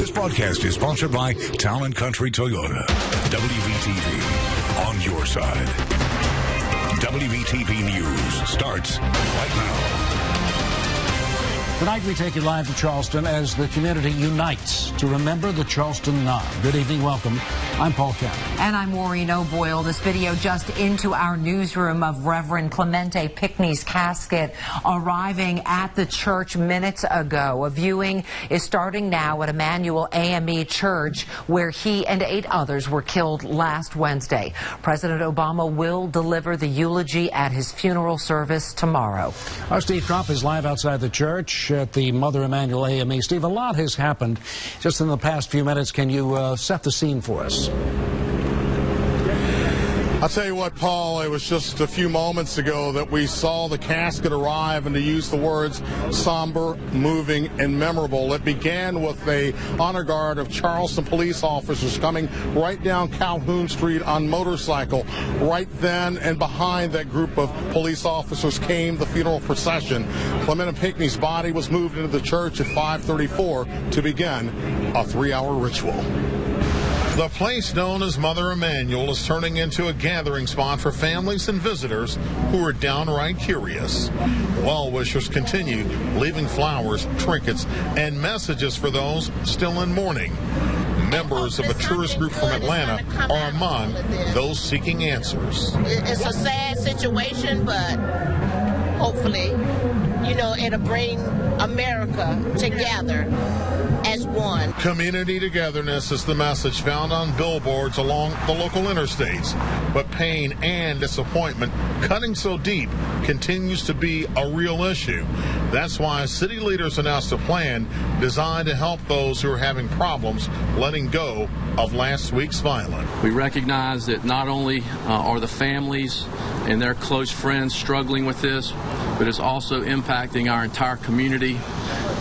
This broadcast is sponsored by Town & Country Toyota. WVTV, on your side. WVTV News starts right now. Tonight we take you live to Charleston as the community unites to remember the Charleston 9. Good evening, welcome. I'm Paul Kemp. And I'm Maureen O'Boyle. This video just into our newsroom of Reverend Clementa Pinckney's casket arriving at the church minutes ago. A viewing is starting now at Emanuel AME Church, where he and 8 others were killed last Wednesday. President Obama will deliver the eulogy at his funeral service tomorrow. Our Steve Crump is live outside the church at the Mother Emanuel AME. Steve, a lot has happened just in the past few minutes. Can you set the scene for us? I'll tell you what, Paul, it was just a few moments ago that we saw the casket arrive, and to use the words somber, moving, and memorable. It began with a honor guard of Charleston police officers coming right down Calhoun Street on motorcycle. Right then and behind that group of police officers came the funeral procession. Clementa Pinckney's body was moved into the church at 5:34 to begin a 3-hour ritual. The place known as Mother Emanuel is turning into a gathering spot for families and visitors who are downright curious. Well-wishers continue leaving flowers, trinkets, and messages for those still in mourning. Members of a tourist group from Atlanta are among those seeking answers. It's a sad situation, but hopefully, it'll bring America together as one. Community togetherness is the message found on billboards along the local interstates. But pain and disappointment, cutting so deep, continues to be a real issue. That's why city leaders announced a plan designed to help those who are having problems letting go of last week's violence. We recognize that not only are the families and their close friends struggling with this, but it's also impacting our entire community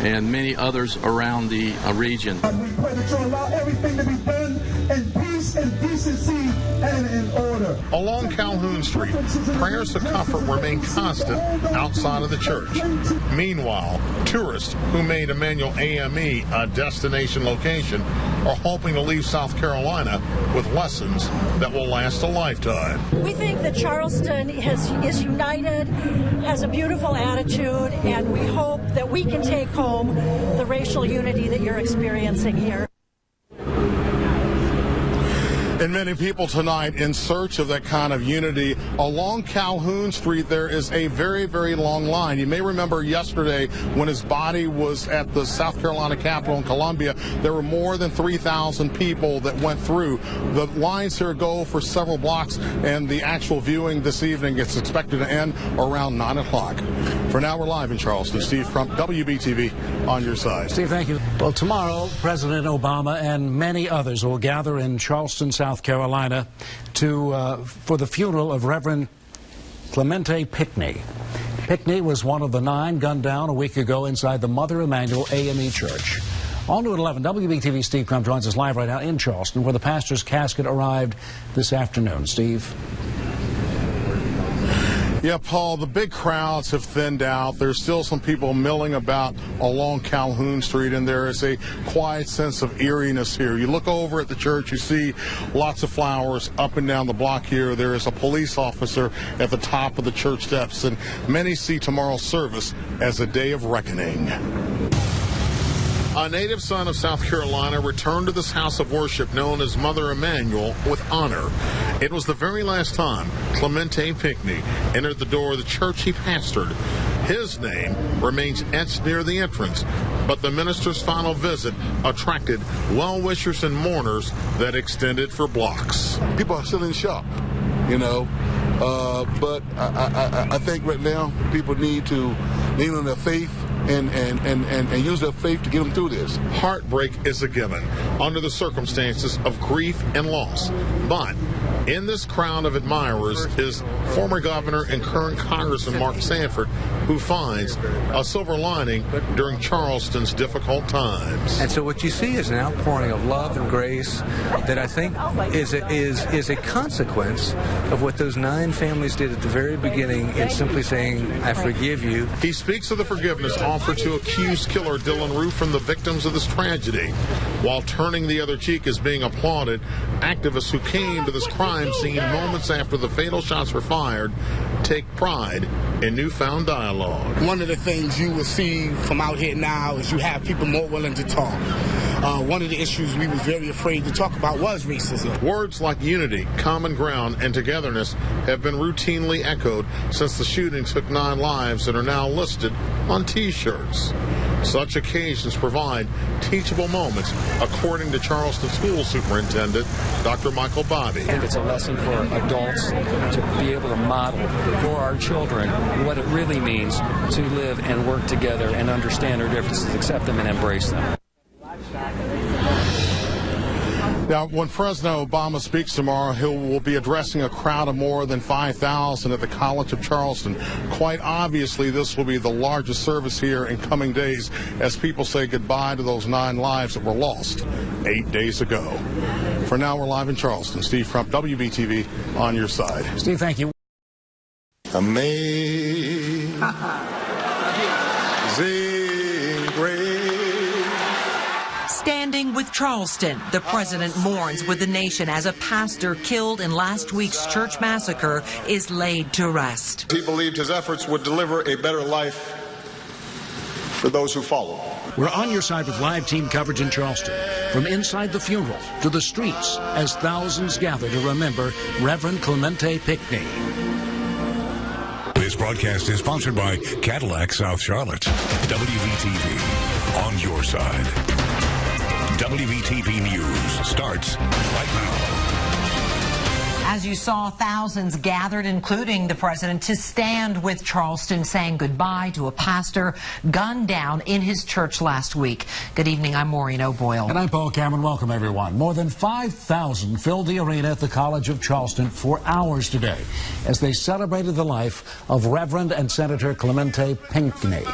and many others around the region. We pray that you allow everything to be done in peace and decency and in order. Along Calhoun Street, prayers of comfort remain constant outside of the church. Meanwhile, tourists who made Emanuel AME a destination location are hoping to leave South Carolina with lessons that will last a lifetime. We think that Charleston is united, has a beautiful attitude, and we hope that we can take home the racial unity that you're experiencing here. And many people tonight in search of that kind of unity. Along Calhoun Street, there is a very, very long line. You may remember yesterday when his body was at the South Carolina Capitol in Columbia, there were more than 3,000 people that went through. The lines here go for several blocks, and the actual viewing this evening is expected to end around 9 o'clock. For now, we're live in Charleston. Steve Crump, WBTV, on your side. Steve, thank you. Well, tomorrow, President Obama and many others will gather in Charleston, South Carolina, for the funeral of Reverend Clementa Pinckney. Pinckney was one of the 9 gunned down a week ago inside the Mother Emanuel AME Church. On to 11, WBTV Steve Crump joins us live right now in Charleston, where the pastor's casket arrived this afternoon. Steve. Yeah, Paul, the big crowds have thinned out. There's still some people milling about along Calhoun Street, and there is a quiet sense of eeriness here. You look over at the church, you see lots of flowers up and down the block here. There is a police officer at the top of the church steps, and many see tomorrow's service as a day of reckoning. A native son of South Carolina returned to this house of worship known as Mother Emanuel with honor. It was the very last time Clementa Pinckney entered the door of the church he pastored. His name remains etched near the entrance, but the minister's final visit attracted well-wishers and mourners that extended for blocks. People are still in shock, but I think right now people need to lean on their faith and use their faith to get them through this. Heartbreak is a given under the circumstances of grief and loss, but In this crowd of admirers is former governor and current Congressman Mark Sanford, who finds a silver lining during Charleston's difficult times. And so what you see is an outpouring of love and grace that I think is a consequence of what those 9 families did at the very beginning in simply saying, I forgive you. He speaks of the forgiveness offered to accused killer Dylan Roof from the victims of this tragedy. While turning the other cheek is being applauded, activists who came to this crime scene moments after the fatal shots were fired take pride in newfound dialogue. One of the things you will see from out here now is you have people more willing to talk. One of the issues we was very afraid to talk about was racism. Words like unity, common ground, and togetherness have been routinely echoed since the shooting took 9 lives and are now listed on T-shirts. Such occasions provide teachable moments, according to Charleston School Superintendent Dr. Michael Bobby. I think it's a lesson for adults to be able to model for our children what it really means to live and work together and understand our differences, accept them, and embrace them. Now, when President Obama speaks tomorrow, he will be addressing a crowd of more than 5,000 at the College of Charleston. Quite obviously, this will be the largest service here in coming days as people say goodbye to those 9 lives that were lost 8 days ago. For now, we're live in Charleston. Steve Crump, WBTV, on your side. Steve, thank you. Amazing grace. Standing with Charleston, the president mourns with the nation as a pastor killed in last week's church massacre is laid to rest. He believed his efforts would deliver a better life for those who follow. We're on your side with live team coverage in Charleston. From inside the funeral to the streets as thousands gather to remember Reverend Clementa Pinckney. This broadcast is sponsored by Cadillac South Charlotte. WVTV, on your side. WVTV News starts right now. As you saw, thousands gathered, including the president, to stand with Charleston, saying goodbye to a pastor gunned down in his church last week. Good evening, I'm Maureen O'Boyle. And I'm Paul Cameron. Welcome, everyone. More than 5,000 filled the arena at the College of Charleston for hours today as they celebrated the life of Reverend and Senator Clementa Pinckney.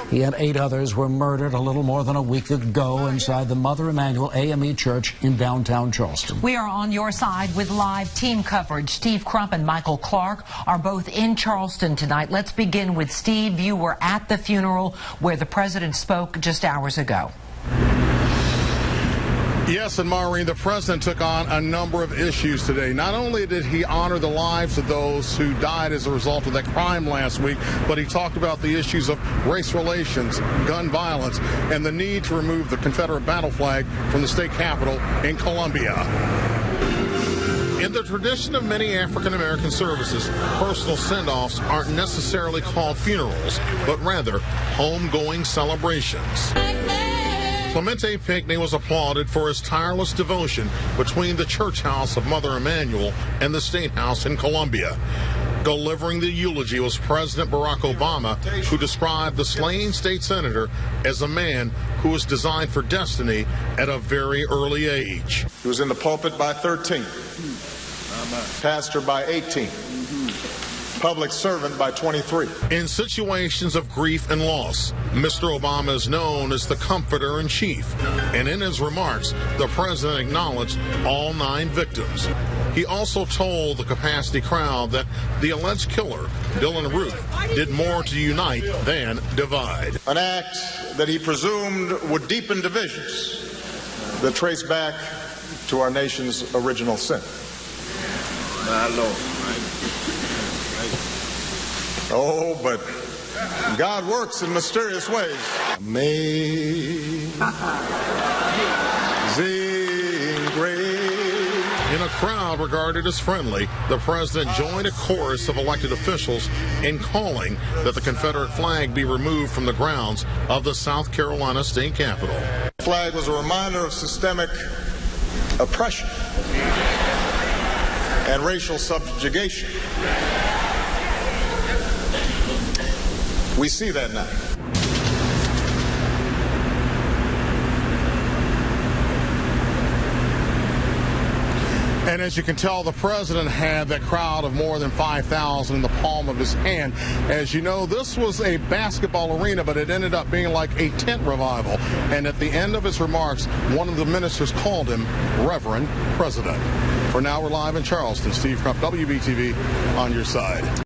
He and 8 others were murdered a little more than a week ago inside the Mother Emanuel AME Church in downtown Charleston. We are on your side with live team coverage. Steve Crump and Michael Clark are both in Charleston tonight. Let's begin with Steve. You were at the funeral where the president spoke just hours ago. Yes, and Maureen, the president took on a number of issues today. Not only did he honor the lives of those who died as a result of that crime last week, but he talked about the issues of race relations, gun violence, and the need to remove the Confederate battle flag from the state capitol in Columbia. In the tradition of many African-American services, personal send-offs aren't necessarily called funerals, but rather homegoing celebrations. Clementa Pinckney was applauded for his tireless devotion between the church house of Mother Emanuel and the State House in Columbia. Delivering the eulogy was President Barack Obama, who described the slain state senator as a man who was designed for destiny at a very early age. He was in the pulpit by 13, pastor by 18, public servant by 23. In situations of grief and loss, Mr. Obama is known as the comforter in chief, and in his remarks, the president acknowledged all 9 victims. He also told the capacity crowd that the alleged killer, Dylan Roof, did more to unite than divide. An act that he presumed would deepen divisions that trace back to our nation's original sin. My Lord. Oh, but God works in mysterious ways. Amazing grace. In a crowd regarded as friendly, the president joined a chorus of elected officials in calling that the Confederate flag be removed from the grounds of the South Carolina state capitol. The flag was a reminder of systemic oppression and racial subjugation. We see that now. And as you can tell, the president had that crowd of more than 5,000 in the palm of his hand. As you know, this was a basketball arena, but it ended up being like a tent revival. And at the end of his remarks, one of the ministers called him Reverend President. For now, we're live in Charleston. Steve Crump, WBTV, on your side.